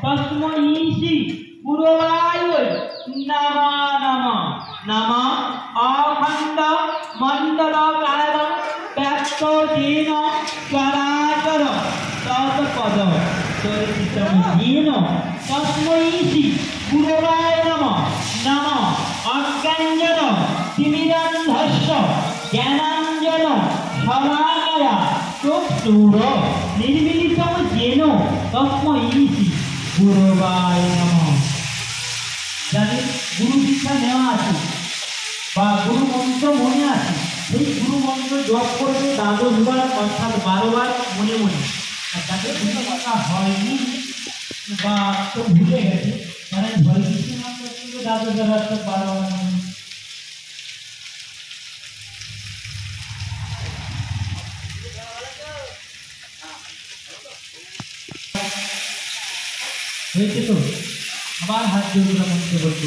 তস্मै শ্রী গুরবায় নমঃ নমঃ নমঃ অখণ্ড মণ্ডল কারণ ব্যক্ত দীন চরাচর তৎপদ চরিতম দীন তস্मै শ্রী গুরবায় নমঃ নমঃ অজ্ঞানজন তিমিরান্ধস্য জ্ঞানাঞ্জন শলাকয়া চক্ষুর নির্মিলিতং যেন তস্मै শ্রী গুরবায় নমঃ। যাদের গুরু দীক্ষা নেওয়া আছে বা গুরু মন্ত্র মনে আছে, সেই গুরু মন্ত্র জপ করবে 12 বার অর্থাৎ 12 বার মনে মনে। আর যাদের গুরু কথা হয়নি বা তো ভুলে গেছে, তারা হরে কৃষ্ণ মন্ত্র করবে 12 বার অর্থাৎ 12 বার মনে। হয়েছে তো? আবার হাত জোড়া মন্ত্র করতে